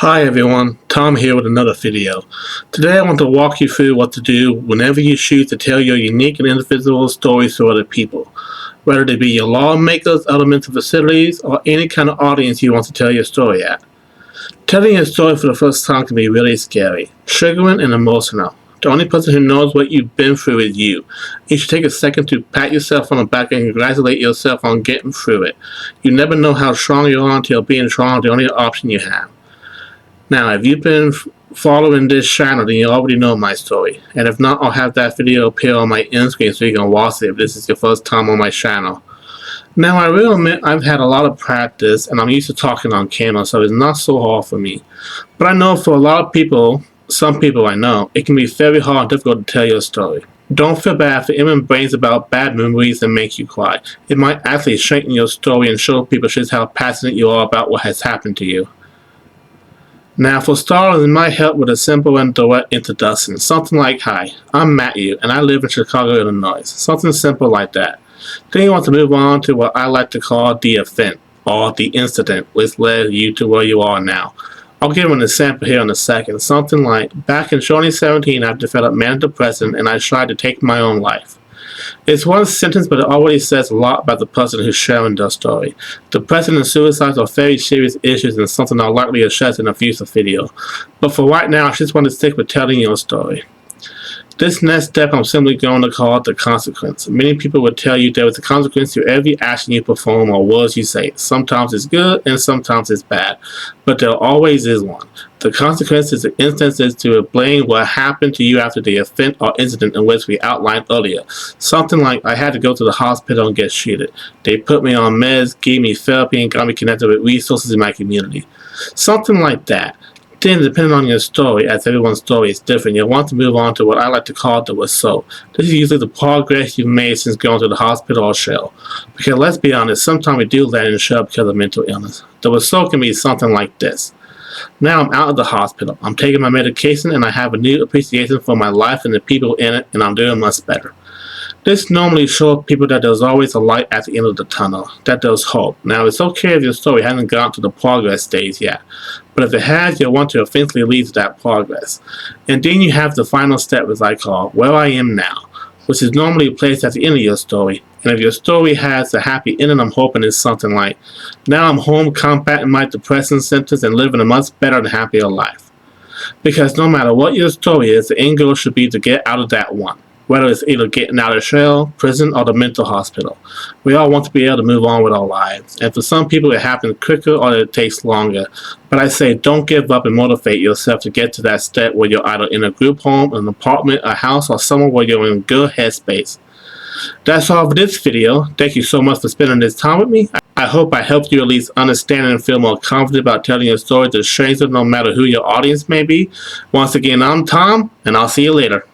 Hi everyone, Tom here with another video. Today I want to walk you through what to do whenever you choose to tell your unique and individual stories to other people, whether they be your lawmakers, other mental facilities, or any kind of audience you want to tell your story at. Telling your story for the first time can be really scary, triggering, and emotional. The only person who knows what you've been through is you. You should take a second to pat yourself on the back and congratulate yourself on getting through it. You never know how strong you are until being strong is the only option you have. Now, if you've been following this channel, then you already know my story. And if not, I'll have that video appear on my end screen so you can watch it if this is your first time on my channel. Now, I will admit I've had a lot of practice and I'm used to talking on camera, so it's not so hard for me. But I know for a lot of people, some people I know, it can be very hard and difficult to tell your story. Don't feel bad for even brings about bad memories and make you cry. It might actually strengthen your story and show people just how passionate you are about what has happened to you. Now, for starters, it might help with a simple and direct introduction. Something like, "Hi, I'm Matthew, and I live in Chicago, Illinois." Something simple like that. Then you want to move on to what I like to call the event, or the incident, which led you to where you are now. I'll give an example here in a second. Something like, back in 2017, I developed manic depression, and I tried to take my own life. It's one sentence, but it already says a lot about the person who's sharing their story. Depression and suicide are very serious issues and something I'll likely address in a future video. But for right now, I just want to stick with telling your story. This next step I'm simply going to call the consequence. Many people will tell you there is a consequence to every action you perform or words you say. Sometimes it's good and sometimes it's bad, but there always is one. The consequence is the instances to blame what happened to you after the event or incident in which we outlined earlier. Something like, I had to go to the hospital and get treated. They put me on meds, gave me therapy, and got me connected with resources in my community. Something like that. Then, depending on your story, as everyone's story is different, you'll want to move on to what I like to call the result. This is usually the progress you've made since going to the hospital or shell. Because let's be honest, sometimes we do land in the shell because of mental illness. The result can be something like this. Now I'm out of the hospital, I'm taking my medication, and I have a new appreciation for my life and the people in it, and I'm doing much better. This normally shows people that there's always a light at the end of the tunnel, that there's hope. Now, it's okay if your story hasn't gotten to the progress stage yet, but if it has, you'll want to eventually lead to that progress. And then you have the final step, as I call, where I am now, which is normally placed at the end of your story. And if your story has a happy ending, I'm hoping it's something like, now I'm home combating my depression symptoms and living a much better and happier life. Because no matter what your story is, the end goal should be to get out of that one. Whether it's either getting out of jail, prison, or the mental hospital. We all want to be able to move on with our lives. And for some people it happens quicker or it takes longer. But I say don't give up and motivate yourself to get to that step where you're either in a group home, an apartment, a house, or somewhere where you're in good headspace. That's all for this video. Thank you so much for spending this time with me. I hope I helped you at least understand and feel more confident about telling your story to strangers no matter who your audience may be. Once again, I'm Tom, and I'll see you later.